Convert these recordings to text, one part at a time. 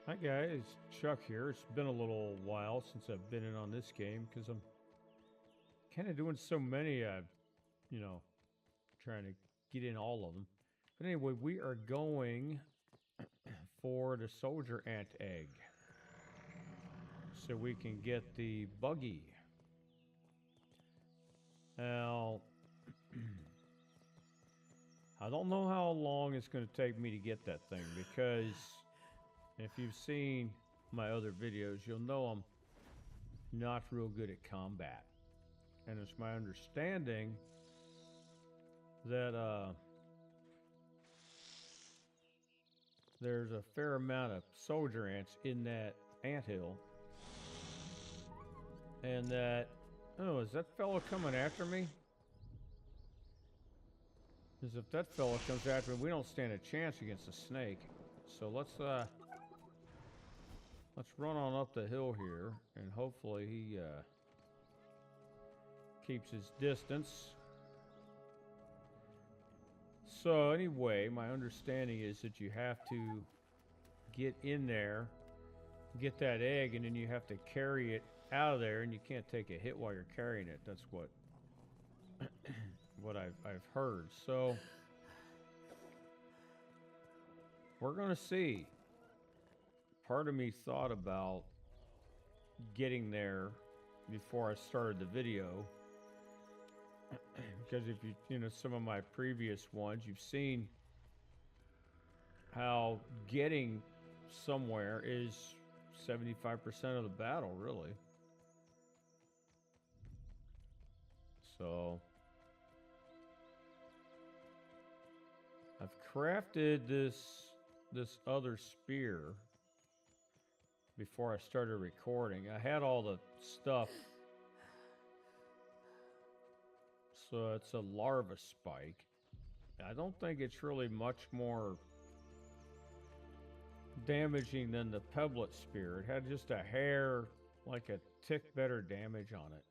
Hi guys, Chuck here. It's been a little while since I've been in on this game because I'm kind of doing so many, you know, trying to get in all of them. But anyway, we are going for the soldier ant egg so we can get the buggy. Now, I don't know how long it's going to take me to get that thing because if you've seen my other videos, you'll know I'm not real good at combat. And it's my understanding that there's a fair amount of soldier ants in that anthill. And that, oh, is that fellow coming after me? Because if that fellow comes after me, we don't stand a chance against a snake. So let's run on up the hill here, and hopefully he keeps his distance. So anyway, my understanding is that you have to get in there, get that egg, and then you have to carry it out of there, and you can't take a hit while you're carrying it. That's what what I've heard. So we're gonna see. Part of me thought about getting there before I started the video. Because if you know some of my previous ones, you've seen how getting somewhere is 75% of the battle, really. So I've crafted this other spear before I started recording. I had all the stuff. So it's a larva spike. I don't think it's really much more damaging than the pebblet spear. It had just a hair, like a tick better damage on it.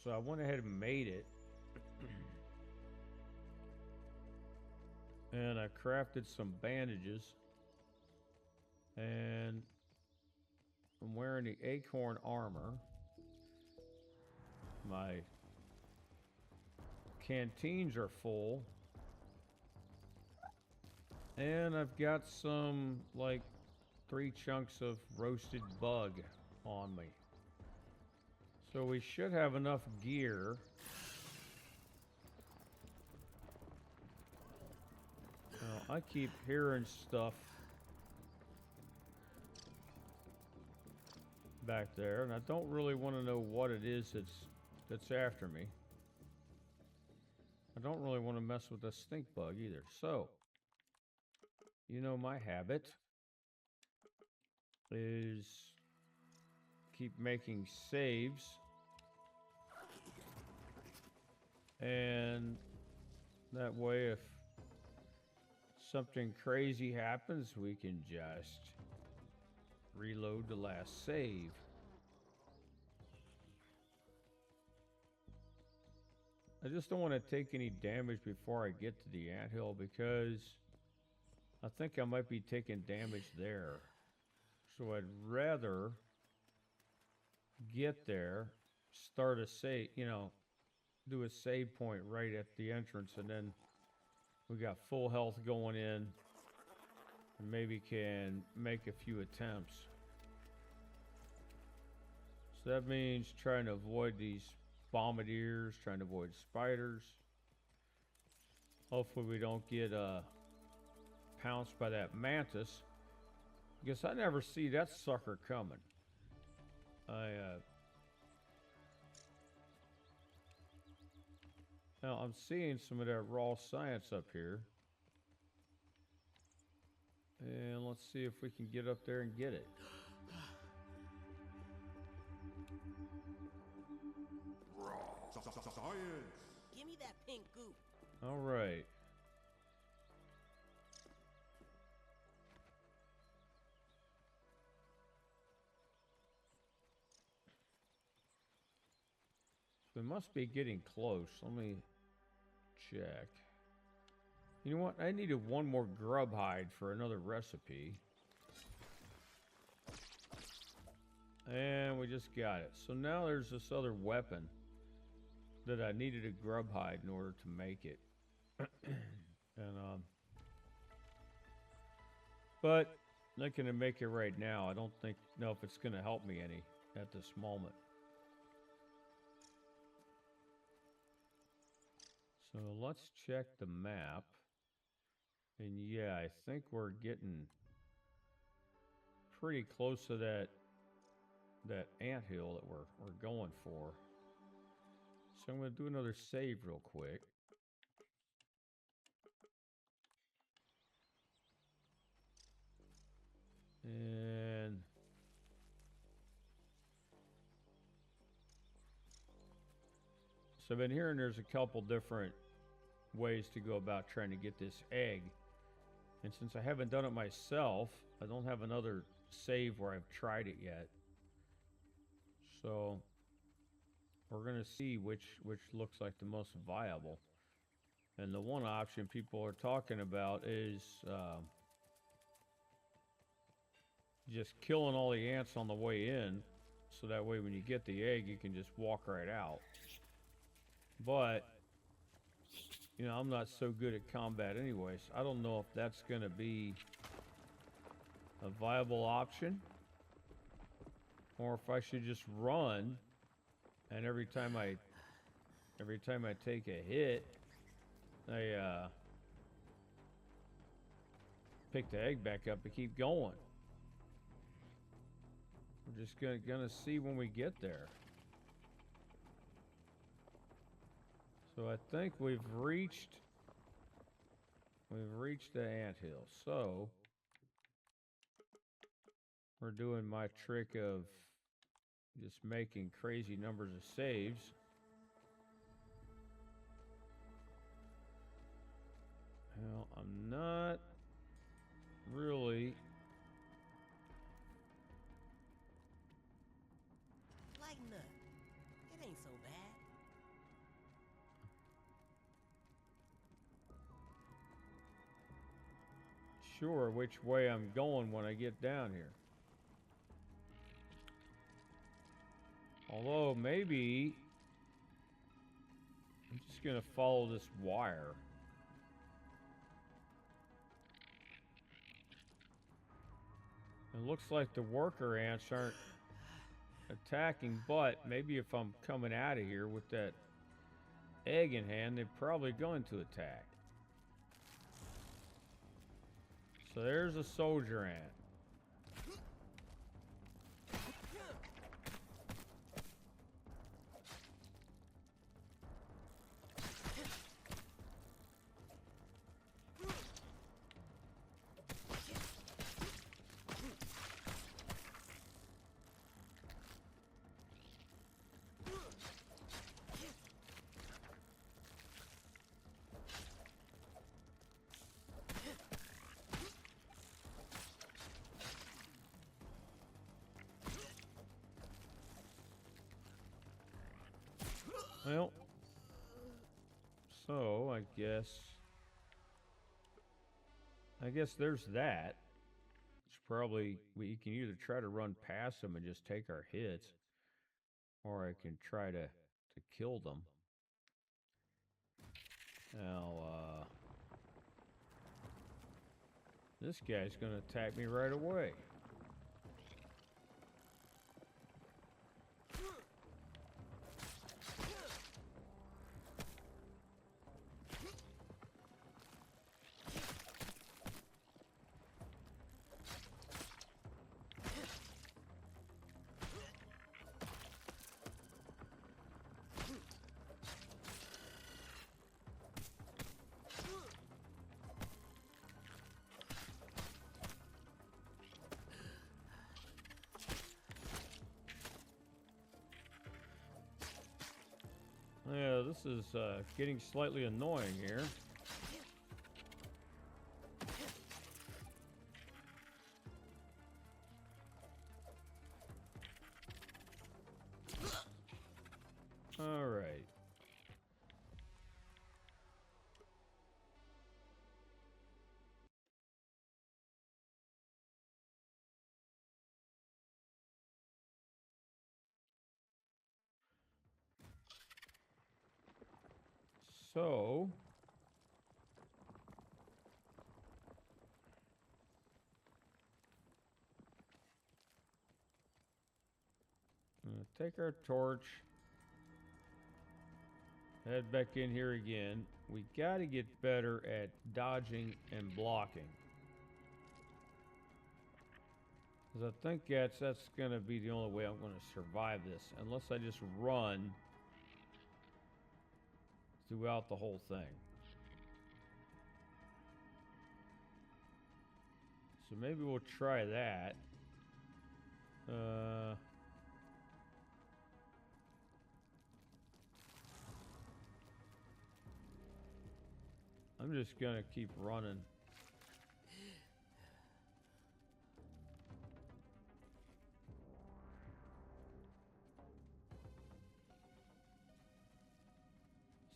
So I went ahead and made it. And I crafted some bandages. And I'm wearing the acorn armor. My canteens are full. And I've got some, like, 3 chunks of roasted bug on me. So we should have enough gear. Now, I keep hearing stuff back there, and I don't really want to know what it is that's after me. I don't really want to mess with the stink bug either. So, you know my habit is keep making saves, and that way if something crazy happens, we can just reload the last save. I just don't want to take any damage before I get to the anthill because I think I might be taking damage there. So I'd rather get there, start a save, do a save point right at the entrance, and then we got full health going in and maybe can make a few attempts. So that means trying to avoid these bombardiers, trying to avoid spiders. Hopefully we don't get pounced by that mantis, because I never see that sucker coming. Now I'm seeing some of that raw science up here. And let's see if we can get up there and get it. Science! Give me that pink goop. All right. We must be getting close. Let me check. You know what? I needed one more grub hide for another recipe. And we just got it. So now there's this other weapon that I needed a grub hide in order to make it. And but not gonna make it right now. I don't know if it's gonna help me any at this moment. So let's check the map. And yeah, I think we're getting pretty close to that anthill that we're going for. So I'm gonna do another save real quick. And so I've been hearing there's a couple different ways to go about trying to get this egg. And since I haven't done it myself, I don't have another save where I've tried it yet. So we're gonna see which looks like the most viable. And the one option people are talking about is just killing all the ants on the way in, so that way when you get the egg, you can just walk right out. But you know, I'm not so good at combat anyways. I don't know if that's going to be a viable option, or if I should just run, and every time I take a hit, I pick the egg back up and keep going. We're just gonna see when we get there. So I think we've reached the anthill. So we're doing my trick of just making crazy numbers of saves. Well, I'm not really. Lighten up. It ain't so bad. Sure which way I'm going when I get down here. Although maybe I'm just gonna follow this wire. It looks like the worker ants aren't attacking, but maybe if I'm coming out of here with that egg in hand, they're probably going to attack. So there's a soldier ant. Well, so I guess there's that. It's probably you can either try to run past them and just take our hits, or I can try to kill them. Now, this guy's gonna attack me right away. Yeah, this is getting slightly annoying here. All right. So I'm gonna take our torch, head back in here again. We gotta get better at dodging and blocking. Because I think that's gonna be the only way I'm gonna survive this, unless I just run throughout the whole thing. So maybe we'll try that. I'm just gonna keep running.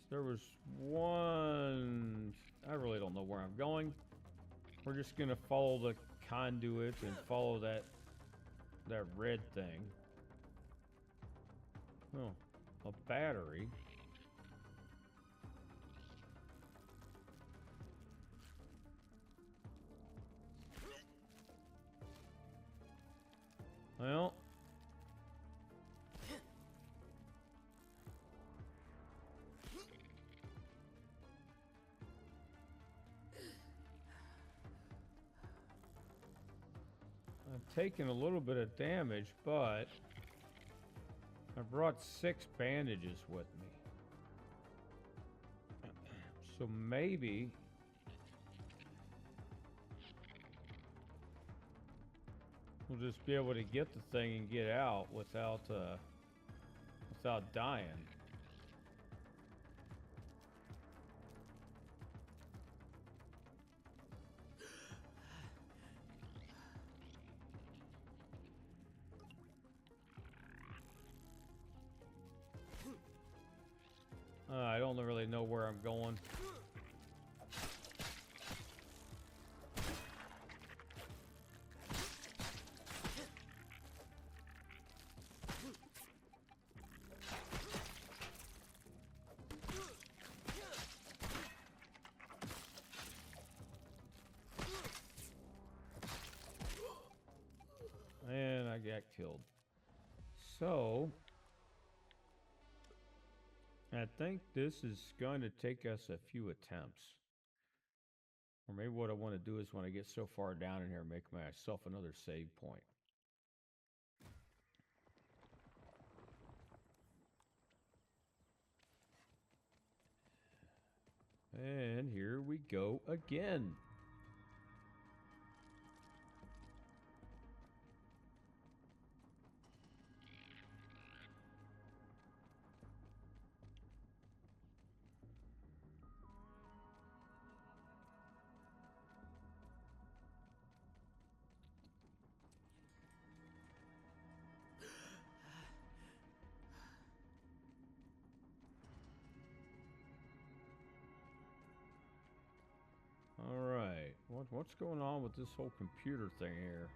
So there was one... I really don't know where I'm going. We're just gonna follow the conduit and follow that red thing. Oh, a battery. Well, I've taken a little bit of damage, but I brought 6 bandages with me. So maybe we'll just be able to get the thing and get out without dying. I don't really know where I'm going. And I got killed. So I think this is going to take us a few attempts. Or maybe what I want to do is when I get so far down in here, make myself another save point. And here we go again. Alright, what's going on with this whole computer thing here?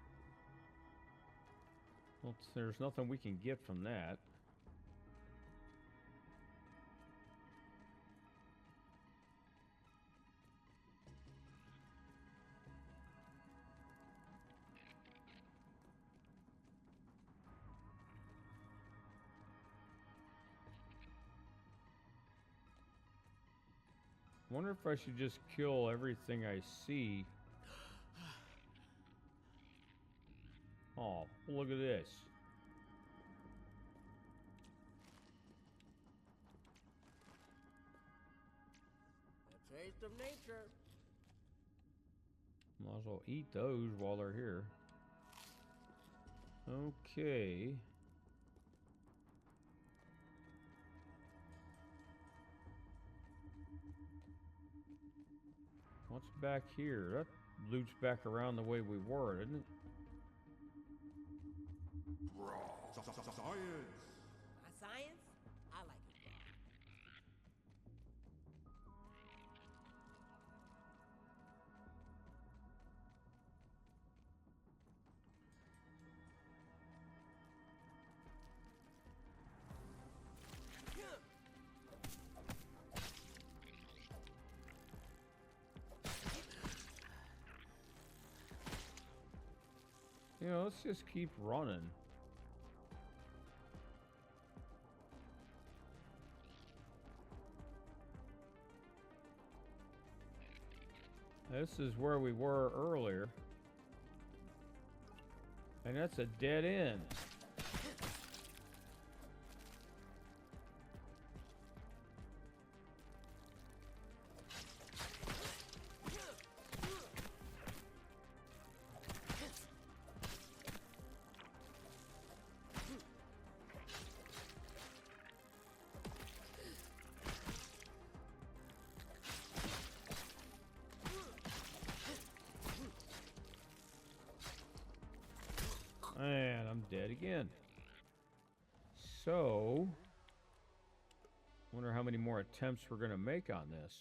Well, there's nothing we can get from that. Wonder if I should just kill everything I see. Oh, look at this. A taste of nature. Might as well eat those while they're here. Okay. What's back here? That loops back around the way we were, didn't it? Science! My science? I like it raw. You know, let's just keep running. This is where we were earlier. And that's a dead end. And I'm dead again. So, wonder how many more attempts we're going to make on this.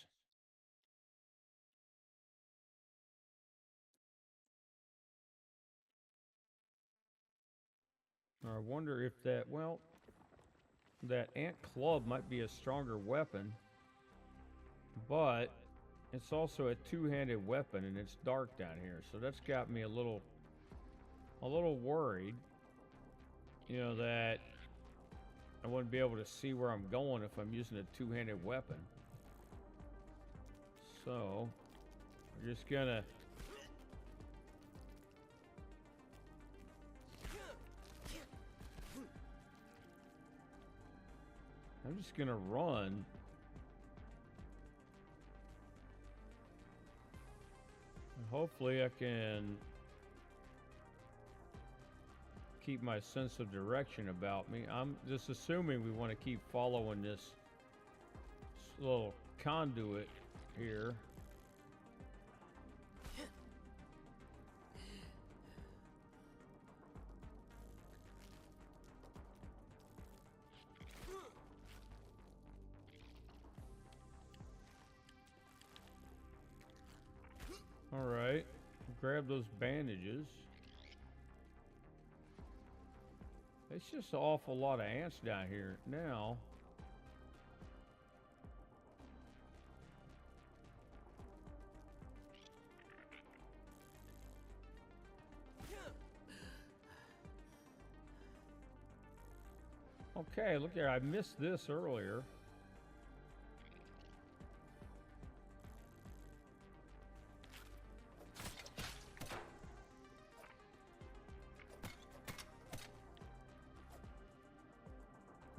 I wonder if that, well, that ant club might be a stronger weapon, but it's also a two-handed weapon and it's dark down here. So that's got me a little worried, you know, that I wouldn't be able to see where I'm going if I'm using a two-handed weapon. So, we're just gonna I'm just gonna run. And hopefully I can keep my sense of direction about me. I'm just assuming we want to keep following this little conduit here. All right, grab those bandages. It's just an awful lot of ants down here now. Okay, look here, I missed this earlier.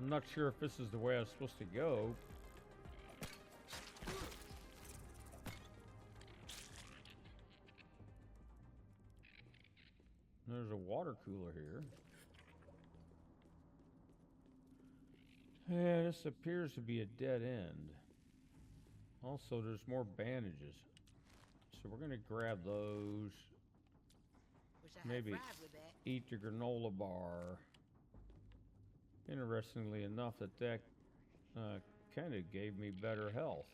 I'm not sure if this is the way I was supposed to go. There's a water cooler here. Yeah, this appears to be a dead end. Also, there's more bandages. So we're gonna grab those. Maybe eat the granola bar. Interestingly enough, that kind of gave me better health.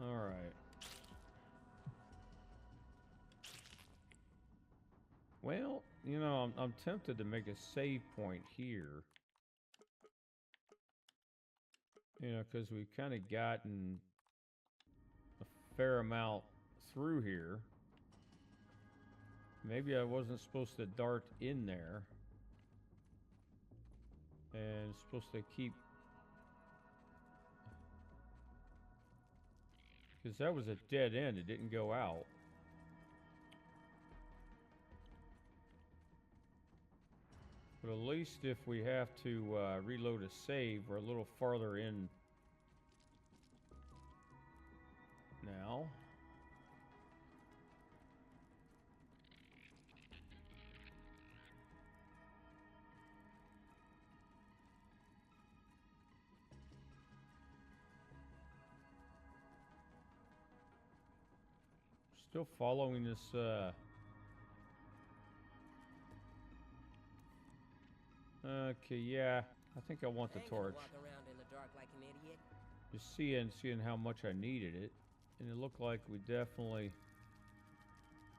All right. Well, you know, I'm tempted to make a save point here. You know, because we've kind of gotten a fair amount through here. Maybe I wasn't supposed to dart in there. And supposed to keep... Because that was a dead end. It didn't go out. But at least if we have to reload a save, we're a little farther in now. Still following this okay, yeah. I think I want the torch. Walk around in the dark like an idiot. Just seeing how much I needed it. And it looked like we definitely...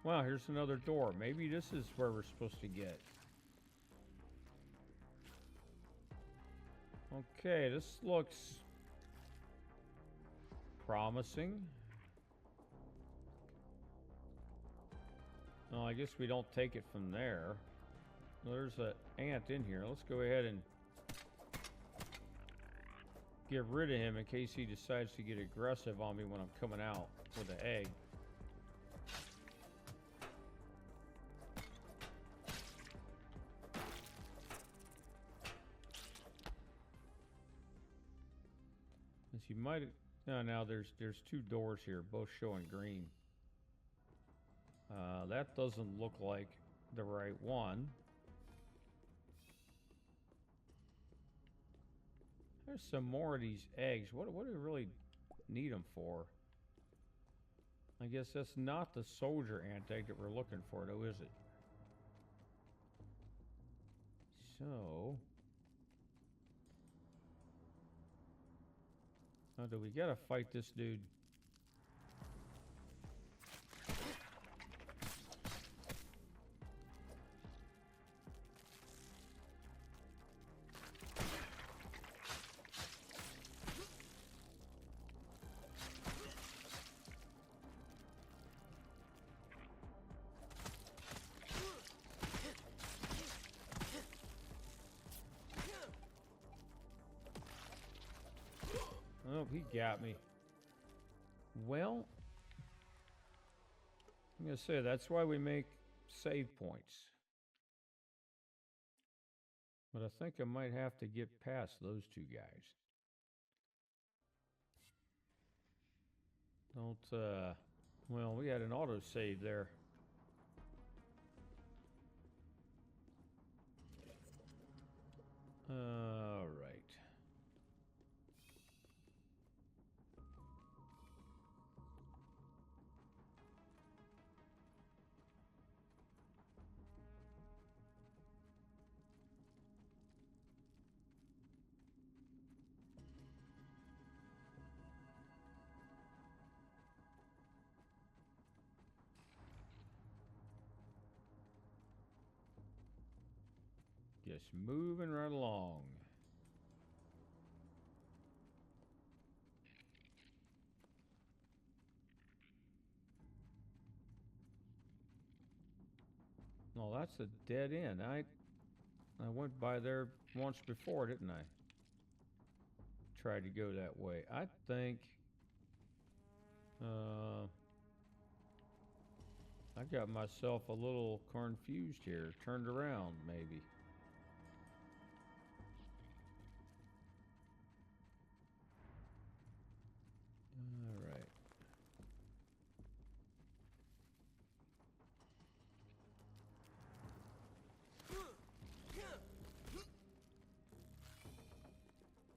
Wow, here's another door. Maybe this is where we're supposed to get. Okay, this looks promising. No, I guess we don't take it from there. There's an ant in here. Let's go ahead and get rid of him in case he decides to get aggressive on me when I'm coming out with an egg. As you might, now there's two doors here, both showing green. That doesn't look like the right one. There's some more of these eggs. What do we really need them for? I guess that's not the soldier ant egg that we're looking for, though, is it? So... oh, do we gotta fight this dude? Oh, he got me. Well, I'm gonna say that's why we make save points. But I think I might have to get past those two guys. Well, we had an autosave there. All right. Just moving right along. No, that's a dead end. I went by there once before, didn't I? Tried to go that way. I think I got myself a little confused here. Turned around, maybe. All right.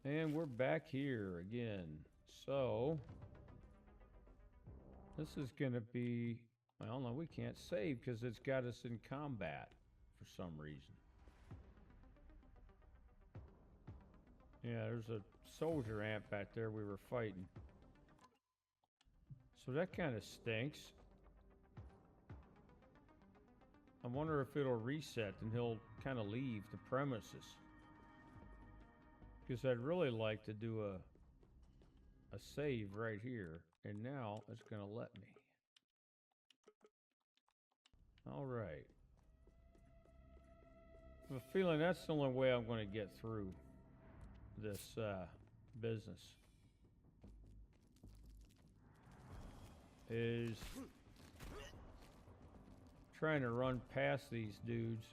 And we're back here again. So, this is going to be... well, no, we can't save because it's got us in combat for some reason. Yeah, there's a soldier ant back there we were fighting. So that kind of stinks. I wonder if it'll reset and he'll kind of leave the premises. Because I'd really like to do a save right here. And now it's going to let me. All right. I have a feeling that's the only way I'm going to get through this business. Is trying to run past these dudes.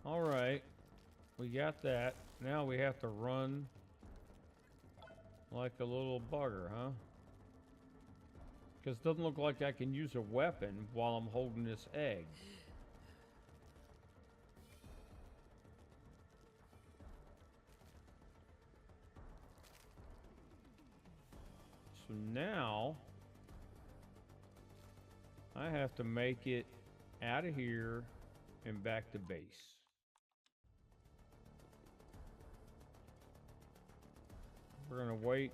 All right. We got that. Now we have to run like a little bugger, huh? Because it doesn't look like I can use a weapon while I'm holding this egg. So now I have to make it out of here and back to base. We're gonna wait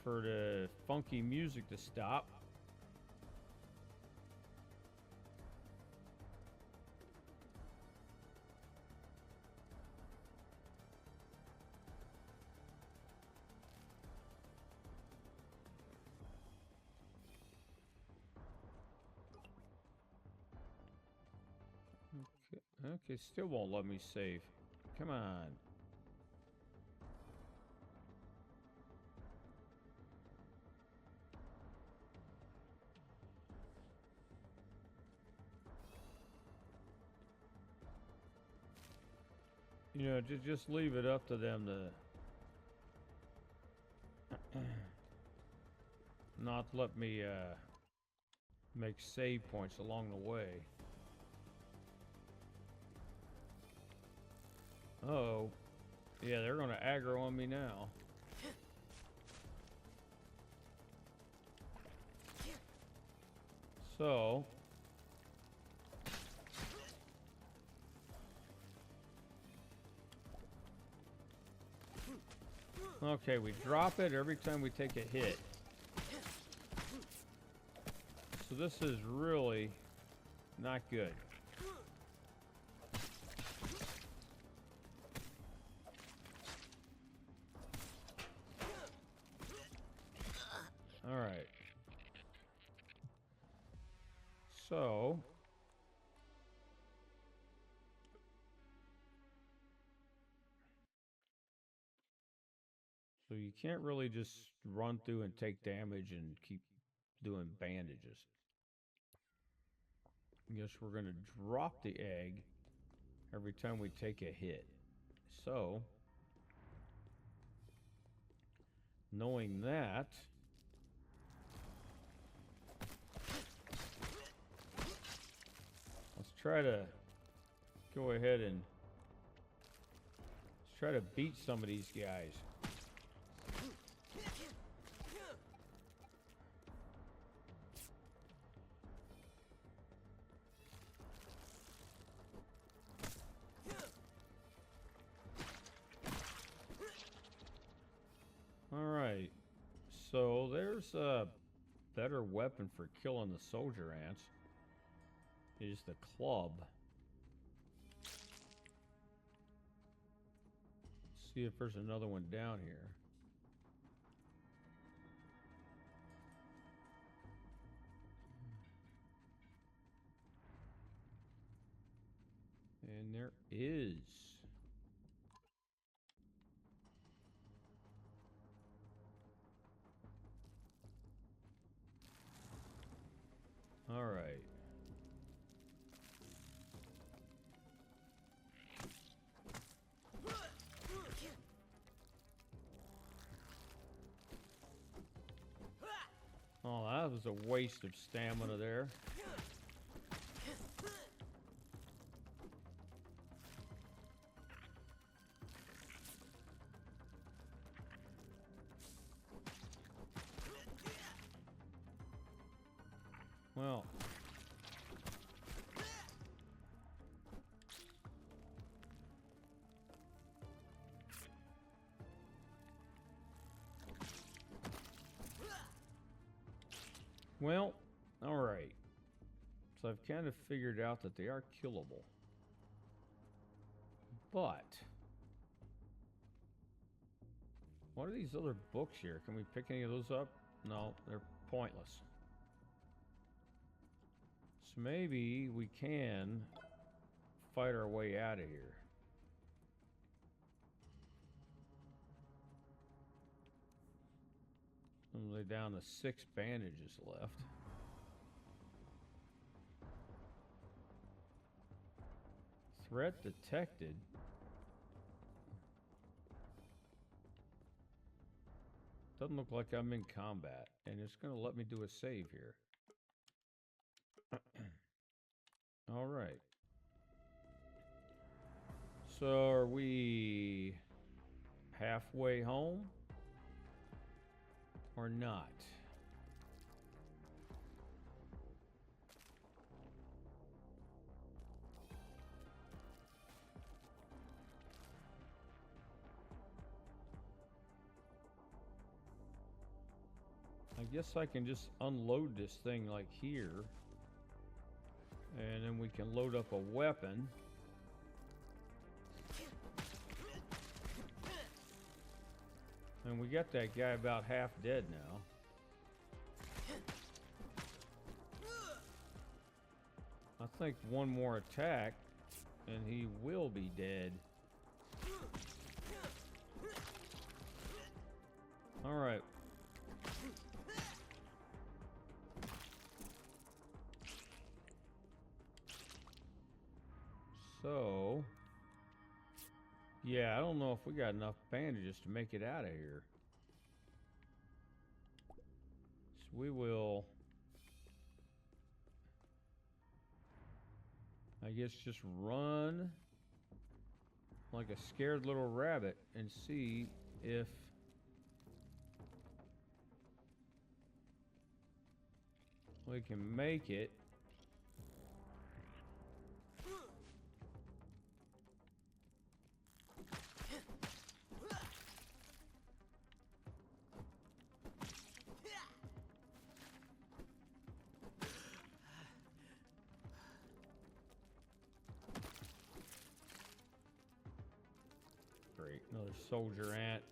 for the funky music to stop. Okay, still won't let me save. Come on. You know, just leave it up to them to not let me make save points along the way. Oh, yeah, they're gonna aggro on me now. So, okay, we drop it every time we take a hit. So this is really not good. All right. So you can't really just run through and take damage and keep doing bandages. I guess we're gonna drop the egg every time we take a hit. So, knowing that, let's try to go ahead and let's try to beat some of these guys. Alright, so there's a better weapon for killing the soldier ants. Is the club. Let's see if there's another one down here. And there is. All right. Oh, that was a waste of stamina there. Well, all right. So I've kind of figured out that they are killable. But what are these other books here? Can we pick any of those up? No, they're pointless. So maybe we can fight our way out of here. Only down to 6 bandages left. Threat detected. Doesn't look like I'm in combat, and it's going to let me do a save here. All right. So are we halfway home or not? I guess I can just unload this thing like here. And then we can load up a weapon. And we got that guy about half dead now. I think one more attack and he will be dead. All right. So, yeah, I don't know if we got enough bandages to make it out of here. So we will, I guess, just run like a scared little rabbit and see if we can make it. Great, another soldier ant.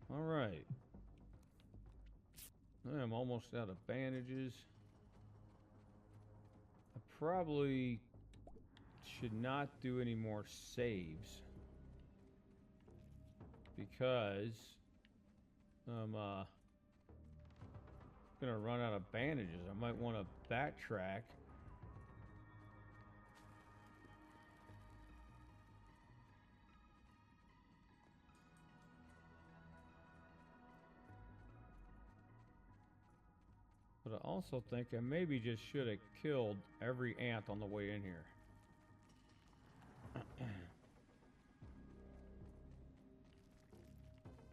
All right. I'm almost out of bandages. I probably should not do any more saves because I'm gonna run out of bandages. I might want to backtrack. But I also think I maybe just should have killed every ant on the way in here.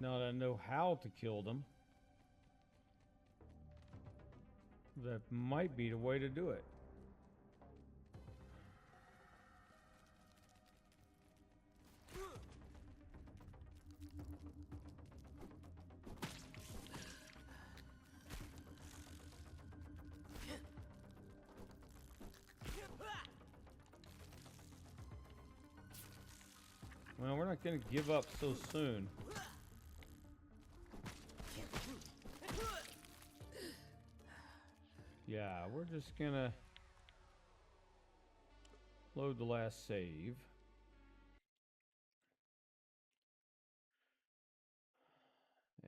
Now that I know how to kill them, that might be the way to do it. Well, we're not going to give up so soon. Yeah, we're just going to load the last save.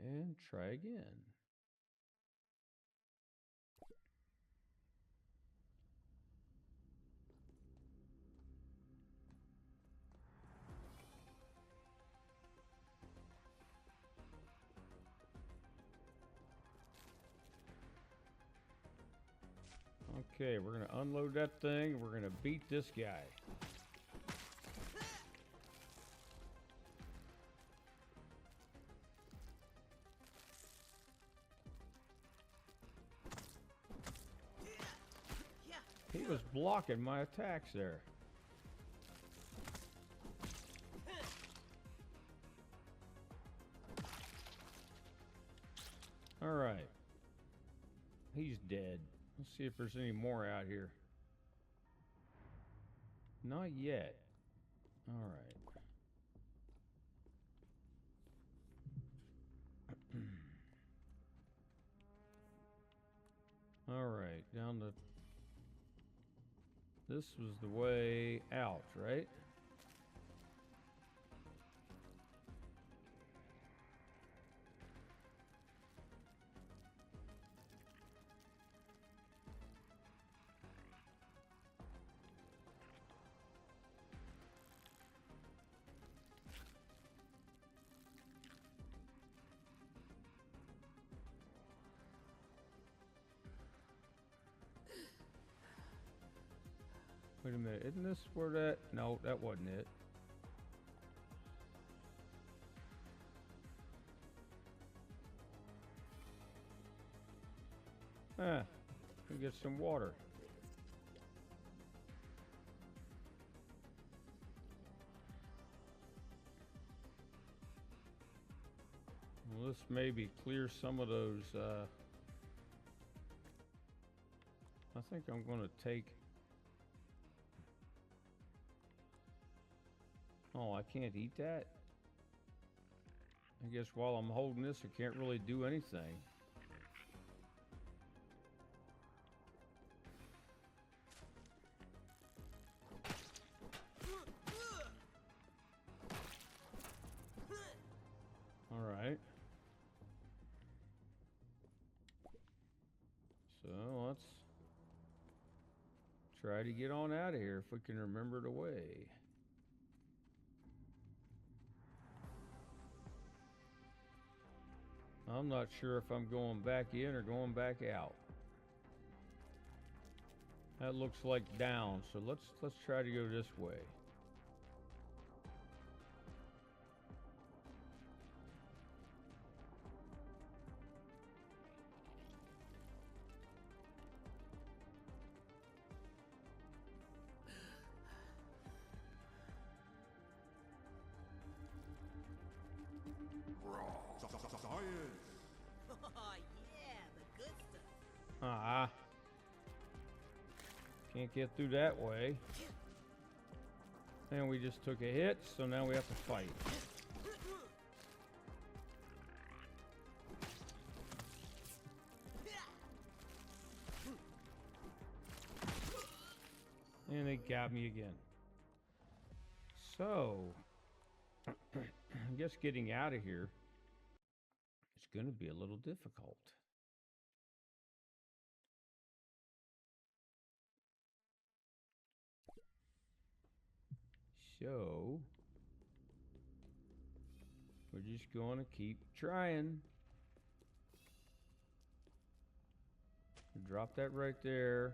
And try again. Okay, we're going to unload that thing. We're going to beat this guy. He was blocking my attacks there. All right. He's dead. Let's see if there's any more out here. Not yet. All right. All right, down the... This was the way out, right? Wait a minute, isn't this where that... No, that wasn't it. Ah, we get some water. Well, this maybe clear some of those. I think I'm going to take. Oh, I can't eat that? I guess while I'm holding this, I can't really do anything. All right. So let's try to get on out of here if we can remember the way. I'm not sure if I'm going back in or going back out. That looks like down, so let's try to go this way. Oh, yeah, the good stuff. Ah. Can't get through that way. And we just took a hit, so now we have to fight. And they got me again. So, I guess getting out of here is going to be a little difficult. So, we're just going to keep trying. Drop that right there.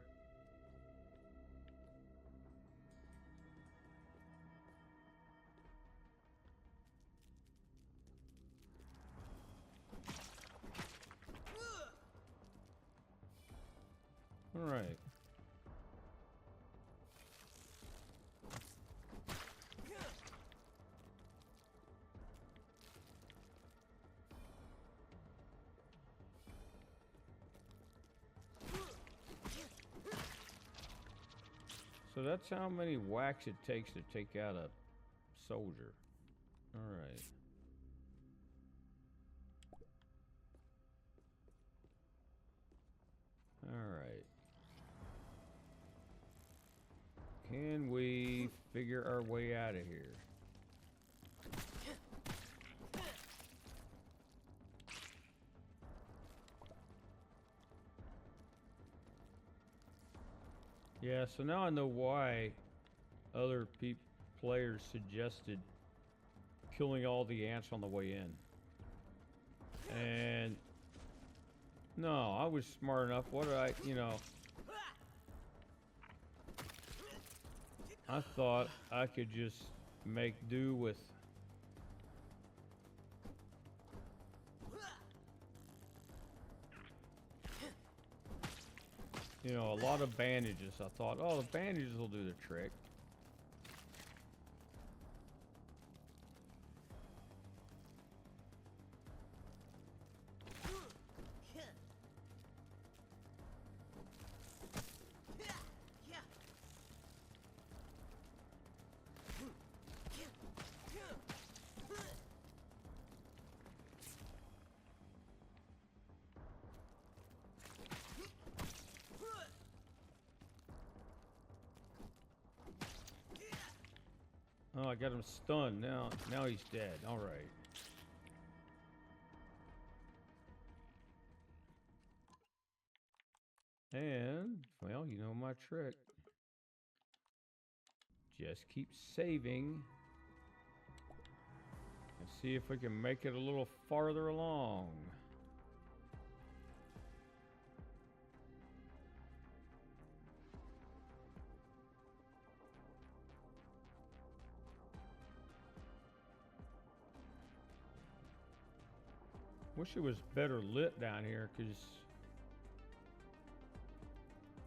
All right. So that's how many whacks it takes to take out a soldier. All right. All right. Can we figure our way out of here? Yeah, so now I know why other players suggested killing all the ants on the way in. And no, I was smart enough. What did I thought I could just make do with a lot of bandages. I thought, oh, the bandages will do the trick. Oh, I got him stunned. Now he's dead. All right. And, well, you know my trick. Just keep saving. And see if we can make it a little farther along. Wish it was better lit down here, because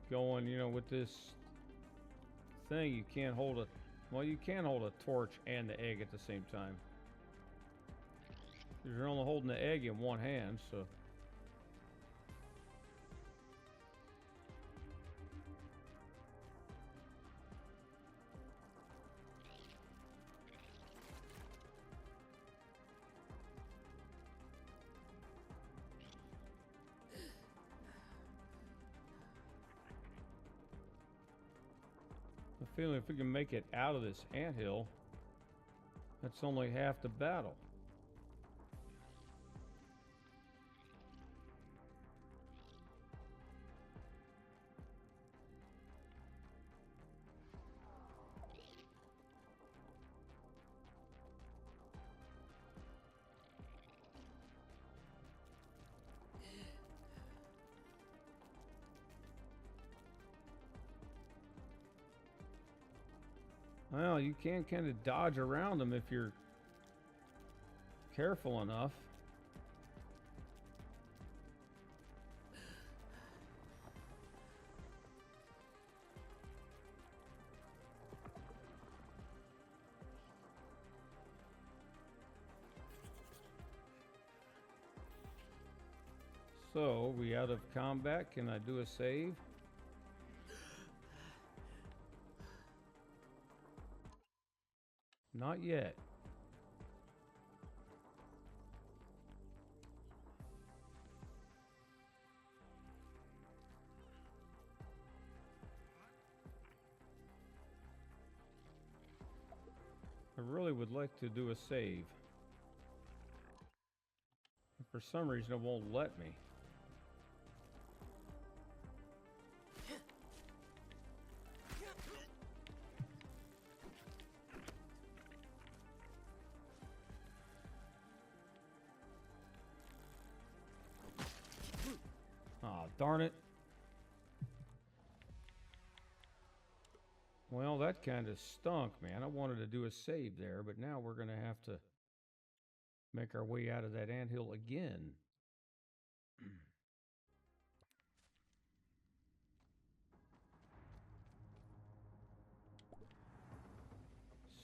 going, you know, with this thing, you can't hold a... Well, you can hold a torch and the egg at the same time. You're only holding the egg in one hand, so... I'm feeling if we can make it out of this anthill, that's only half the battle. Well, you can kind of dodge around them if you're careful enough. So, we out of combat? Can I do a save? Not yet. I really would like to do a save. And for some reason it won't let me. Aw, darn it. Well, that kind of stunk, man. I wanted to do a save there, but now we're going to have to make our way out of that anthill again.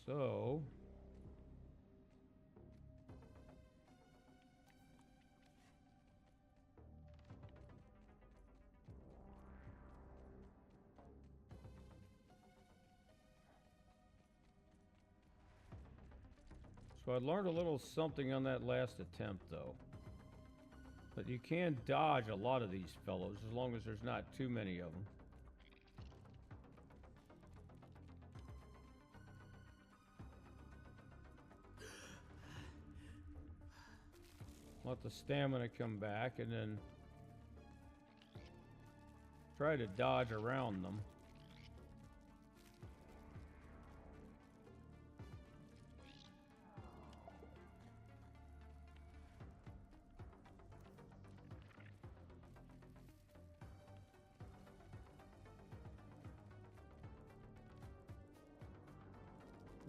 So... So I learned a little something on that last attempt, though. But you can dodge a lot of these fellows as long as there's not too many of them. Let the stamina come back and then try to dodge around them.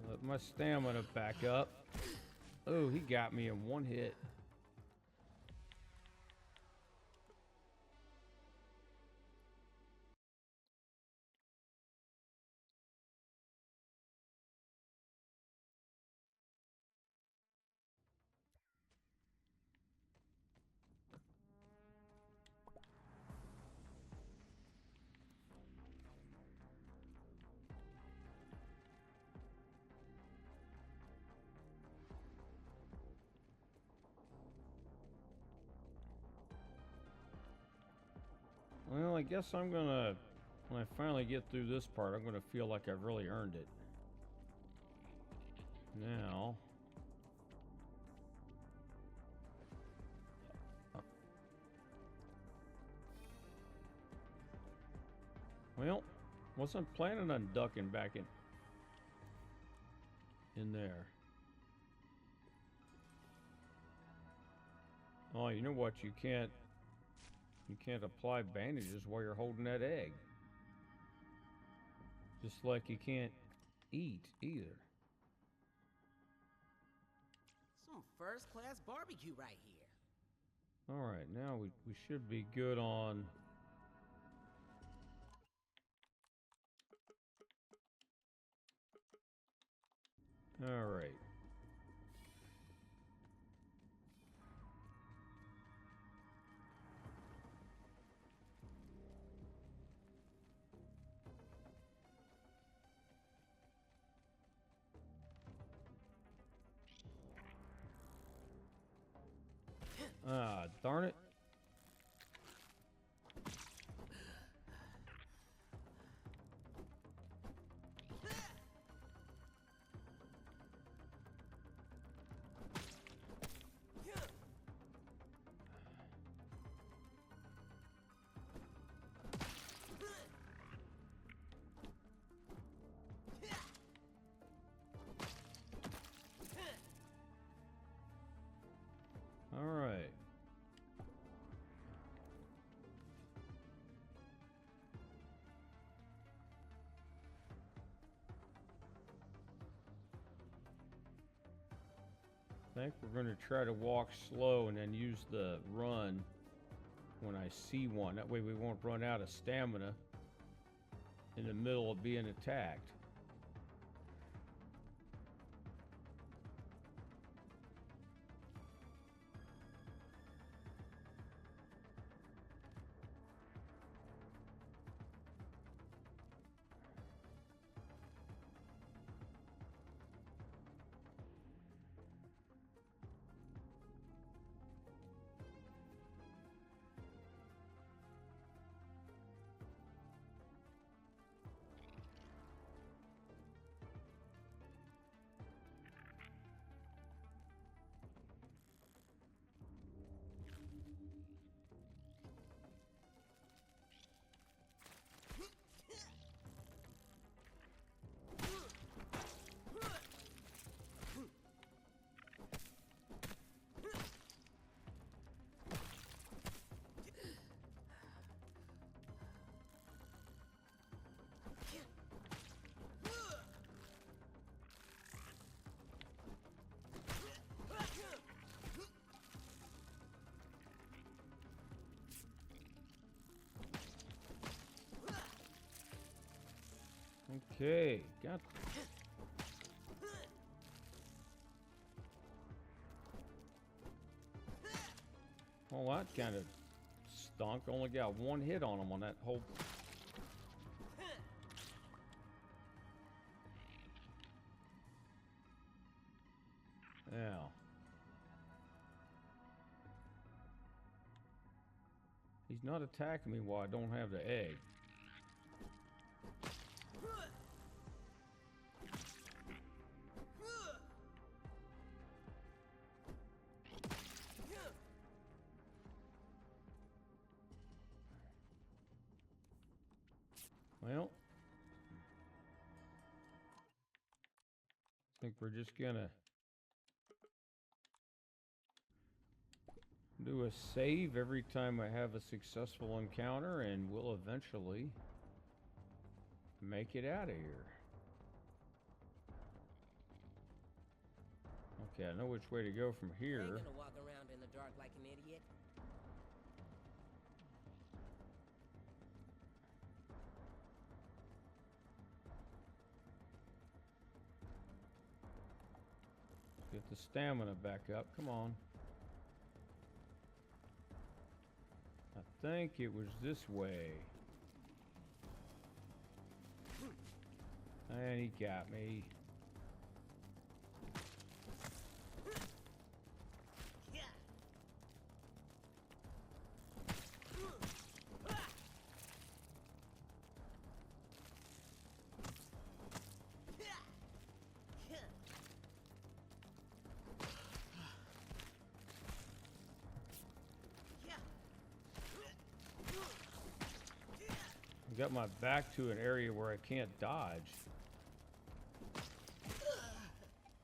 Let my stamina back up. Oh, he got me in one hit. Well, I guess I'm gonna, when I finally get through this part, I'm gonna feel like I've really earned it. Now... Well, wasn't planning on ducking back in there. Oh, you know what? You can't apply bandages while you're holding that egg. Just like you can't eat either. Some first-class barbecue right here. All right, now we should be good on All right. Ah, darn it. All right. I think we're going to try to walk slow and then use the run when I see one. That way we won't run out of stamina in the middle of being attacked. Okay, got. Well, that kind of stunk. Only got one hit on him on that whole. Now. He's not attacking me while I don't have the egg. Well, I think we're just gonna do a save every time I have a successful encounter, and we'll eventually make it out of here. Okay, I know which way to go from here. I ain't gonna walk around in the dark like an idiot. Get the stamina back up. Come on. I think it was this way. And he got me. Got my back to an area where I can't dodge.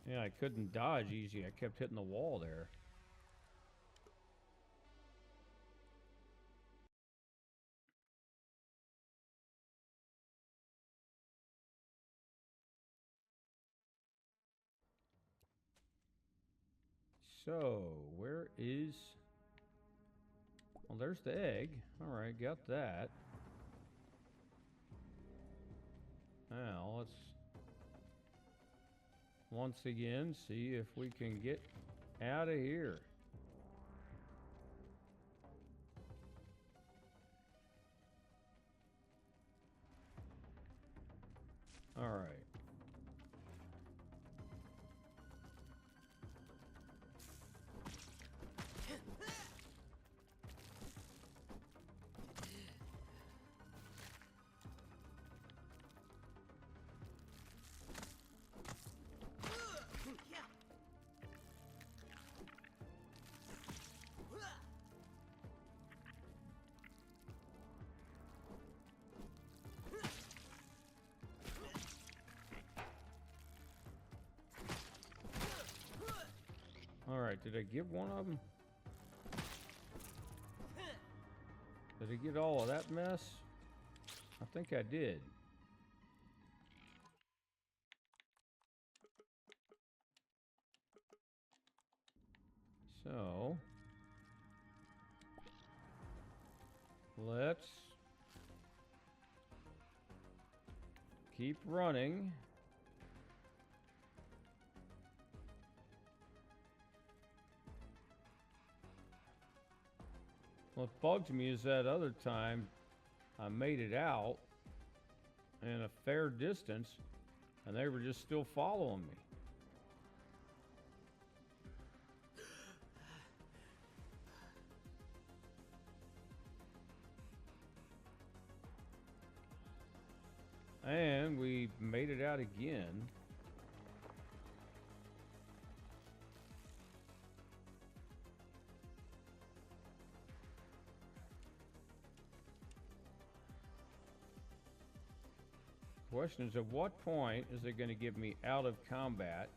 Yeah, I couldn't dodge easy. I kept hitting the wall there. So, where is... Well, there's the egg. Alright, got that. Now, let's once again, see if we can get out of here. All right. Alright, did I get one of them? Did I get all of that mess? I think I did. So, let's keep running. What bugs me is that other time I made it out in a fair distance and they were just still following me. And we made it out again. Question is, at what point is it going to get me out of combat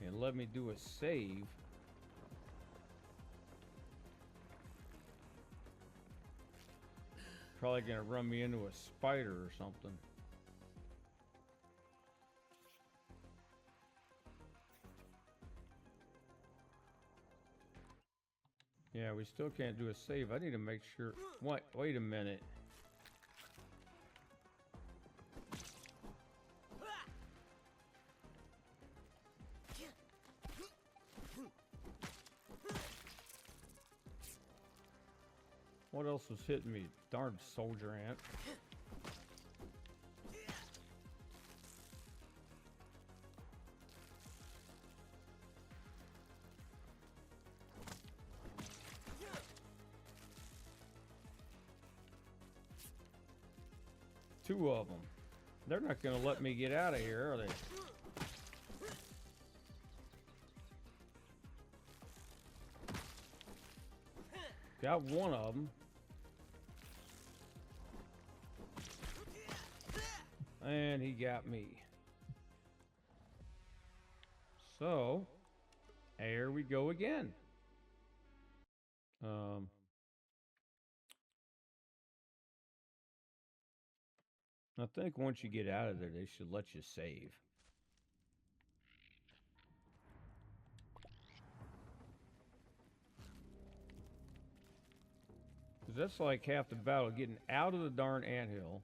and let me do a save? Probably going to run me into a spider or something. Yeah, we still can't do a save. I need to make sure. What? Wait a minute. What else was hitting me? Darn soldier ant. Two of them. They're not going to let me get out of here, are they? Got one of them. And he got me. So, here we go again. I think once you get out of there, they should let you save. Because that's like half the battle, getting out of the darn anthill.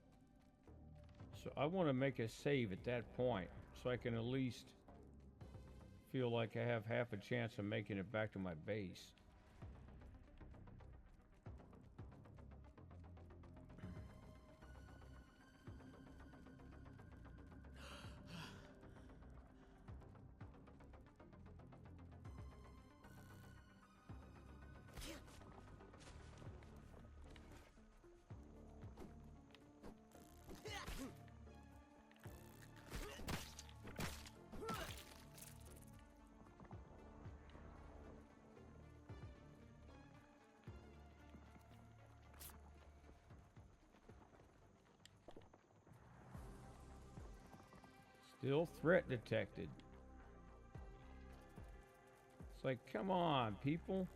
So I want to make a save at that point, so I can at least feel like I have half a chance of making it back to my base. Still threat detected. It's like, come on, people.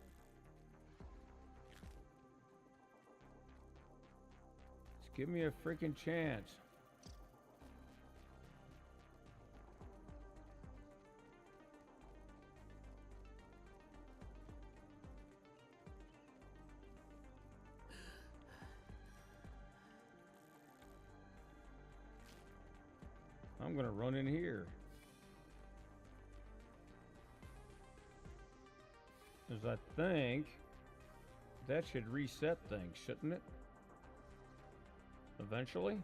Just give me a freaking chance. I'm gonna run in here. Because I think that should reset things, shouldn't it? Eventually?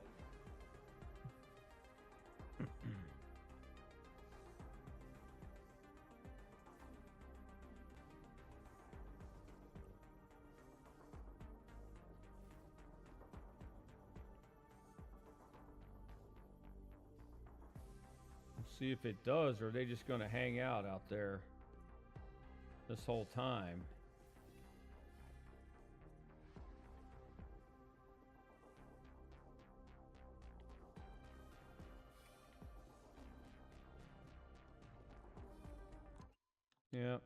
Let's see if it does, or are they just going to hang out there this whole time? Yeah.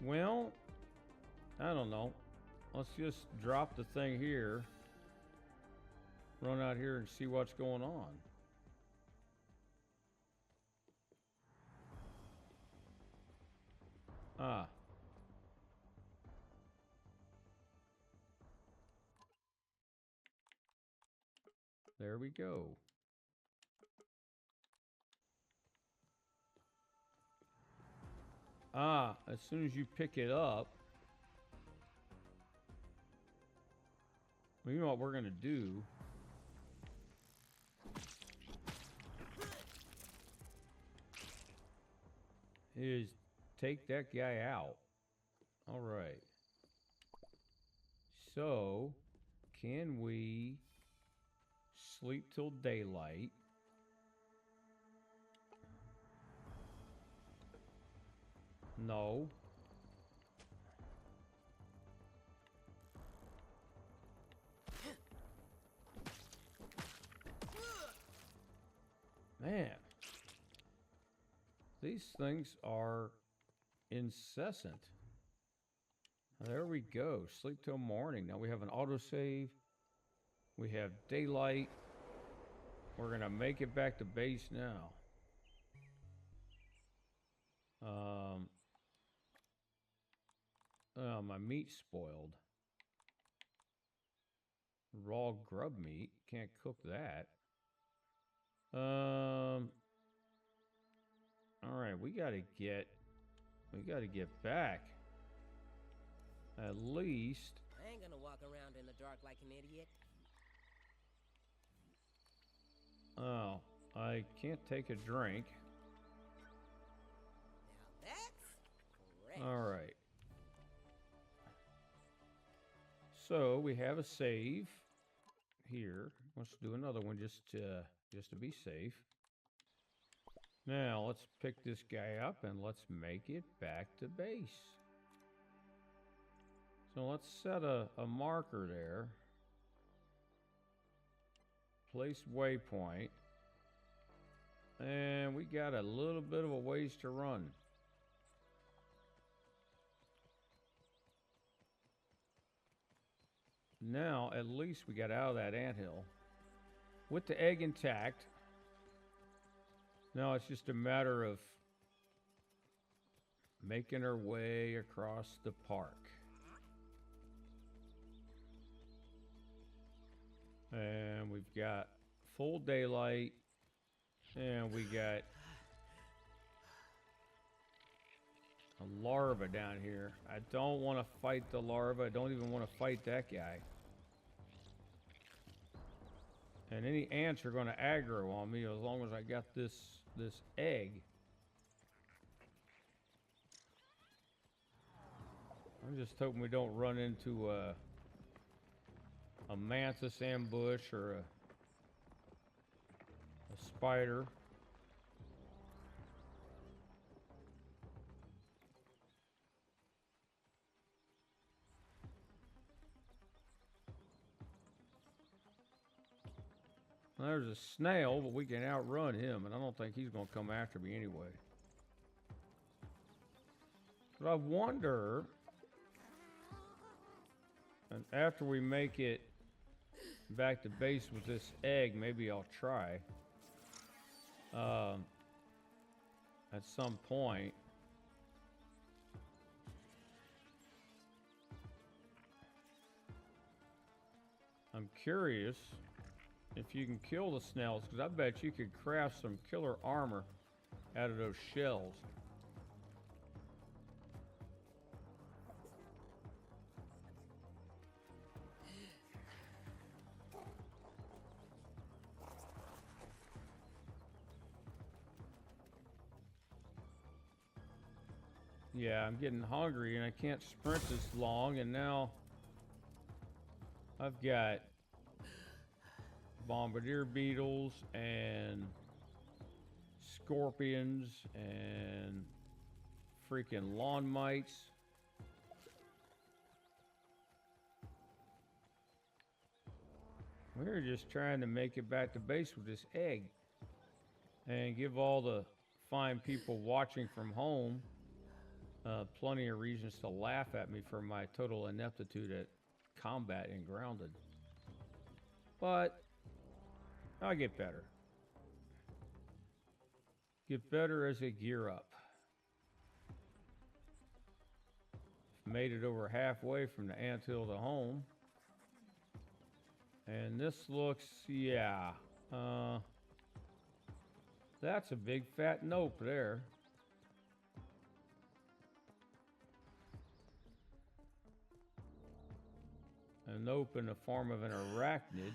Well, I don't know. Let's just drop the thing here. Run out here and see what's going on. Ah. There we go. Ah, as soon as you pick it up, well, you know what we're going to do? Is take that guy out. All right. So, can we sleep till daylight? No. Man. These things are incessant. There we go. Sleep till morning. Now we have an autosave. We have daylight. We're going to make it back to base now. Oh, my meat's spoiled. Raw grub meat. Can't cook that. All right, we gotta get back. At least. I ain't gonna walk around in the dark like an idiot. Oh, I can't take a drink. Now that's great. All right. So we have a save here. Let's do another one just to be safe. Now let's pick this guy up and let's make it back to base. So let's set a marker there. Place waypoint. And we got a little bit of a ways to run. Now, at least we got out of that anthill with the egg intact. Now it's just a matter of making our way across the park. And we've got full daylight. And we got a larva down here. I don't want to fight the larva. I don't even want to fight that guy. And any ants are going to aggro on me as long as I got this egg. I'm just hoping we don't run into a mantis ambush or a spider. There's a snail, but we can outrun him, and I don't think he's going to come after me anyway. But I wonder, and after we make it back to base with this egg, maybe I'll try at some point. I'm curious if you can kill the snails, because I bet you could craft some killer armor out of those shells. Yeah, I'm getting hungry and I can't sprint this long, and now I've got bombardier beetles and scorpions and freaking lawn mites. We're just trying to make it back to base with this egg and give all the fine people watching from home plenty of reasons to laugh at me for my total ineptitude at combat and grounded. But I'll get better. Get better as I gear up. Made it over halfway from the anthill to home. And this looks, yeah. That's a big fat nope there. A nope in the form of an arachnid.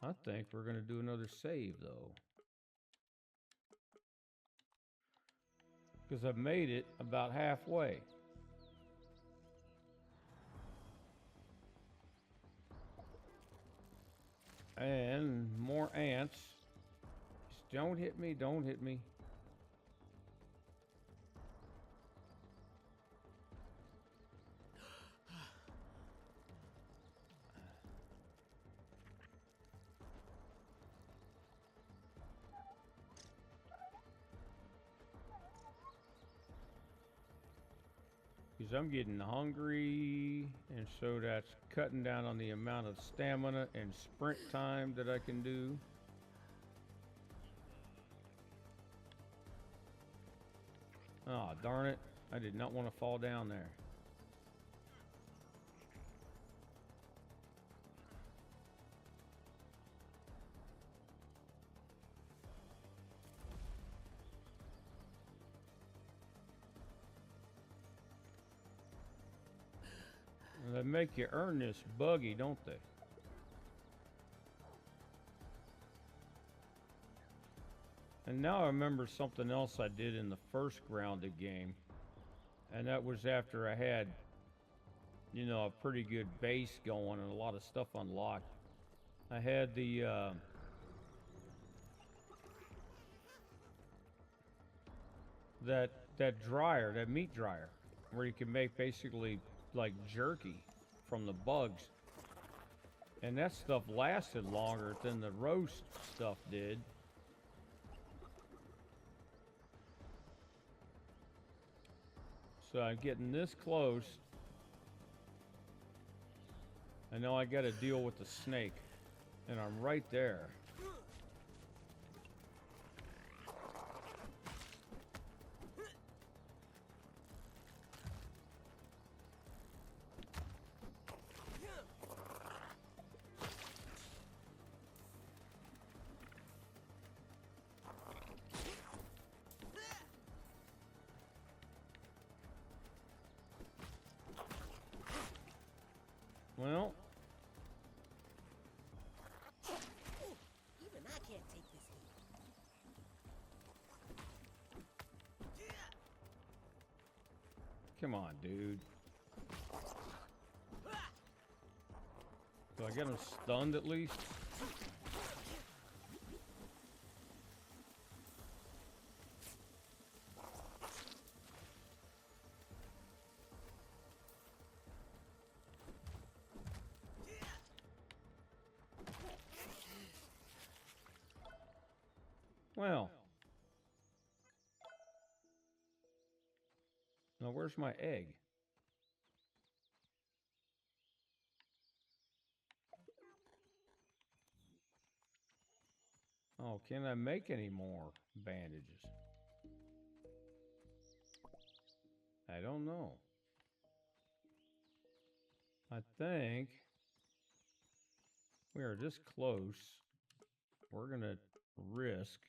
I think we're going to do another save, though. Because I've made it about halfway. And more ants. Just don't hit me, don't hit me. Because I'm getting hungry, and so that's cutting down on the amount of stamina and sprint time that I can do. Oh, darn it. I did not want to fall down there. They make you earn this buggy, don't they? And now I remember something else I did in the first grounded game. And that was after I had, you know, a pretty good base going and a lot of stuff unlocked. I had the that dryer, that meat dryer, where you can make basically like jerky from the bugs. And that stuff lasted longer than the roast stuff did. So I'm getting this close. I know I gotta deal with the snake. And I'm right there. Well, Even I can't take this heat. come on, dude. Do I get him stunned at least? Well. Now where's my egg? Oh, can I make any more bandages? I don't know. I think we are this close. We're going to risk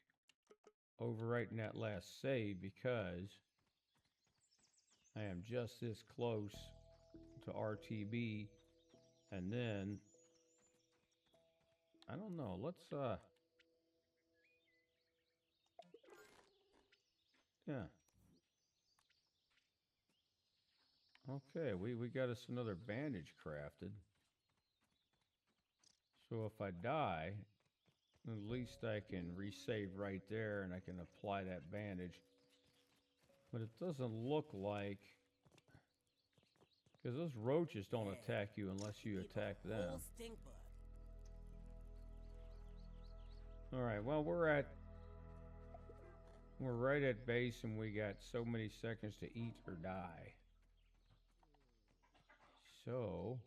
overwriting that last save because I am just this close to RTB. And then, I don't know, let's, yeah. Okay, we got us another bandage crafted. So if I die, at least I can resave right there and I can apply that bandage. But it doesn't look like... Because those roaches don't attack you unless you Leave a attack them. whole stink bug. Alright, well, we're right at base and we got so many seconds to eat or die. So,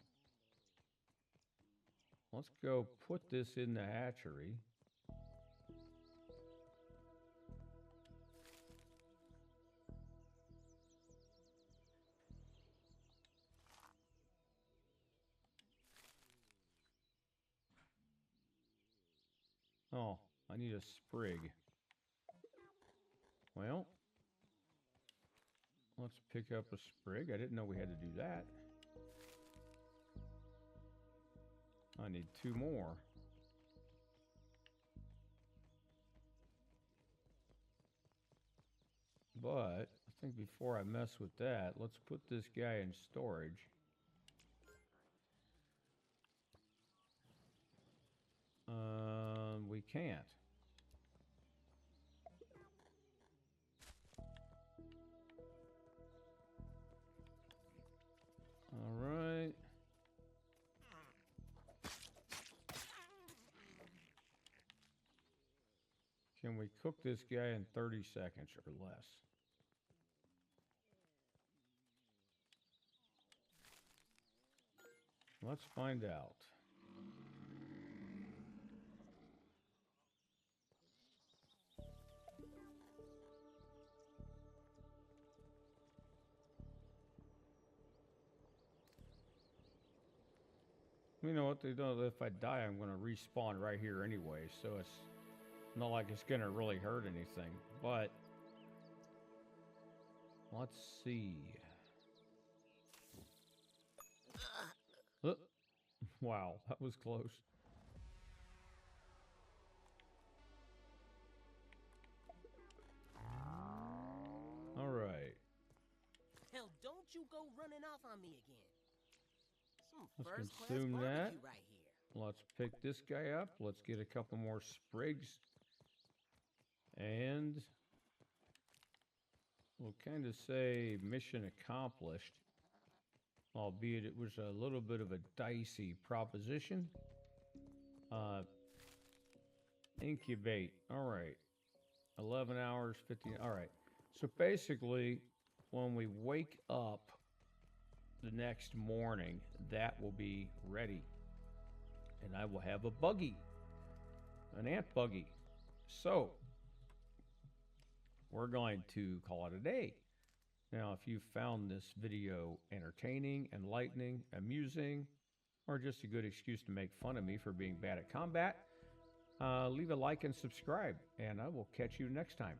let's go put this in the hatchery. Oh, I need a sprig. Well, let's pick up a sprig. I didn't know we had to do that. I need 2 more. But I think before I mess with that, let's put this guy in storage. We can't. All right. Can we cook this guy in 30 seconds or less? Let's find out. You know what? They don't. If I die, I'm going to respawn right here anyway, so it's not like it's going to really hurt anything. But let's see. Wow, that was close. All right. Hell, don't you go running off on me again. Some Let's first-class consume barbecue that. right here. Let's pick this guy up. Let's get a couple more sprigs. And we'll kind of say mission accomplished. Albeit it was a little bit of a dicey proposition. Incubate. All right. 11 hours, 15. All right. So basically, when we wake up the next morning, that will be ready. And I will have a buggy, an ant buggy. So, we're going to call it a day. Now, if you found this video entertaining, enlightening, amusing, or just a good excuse to make fun of me for being bad at combat, leave a like and subscribe, and I will catch you next time.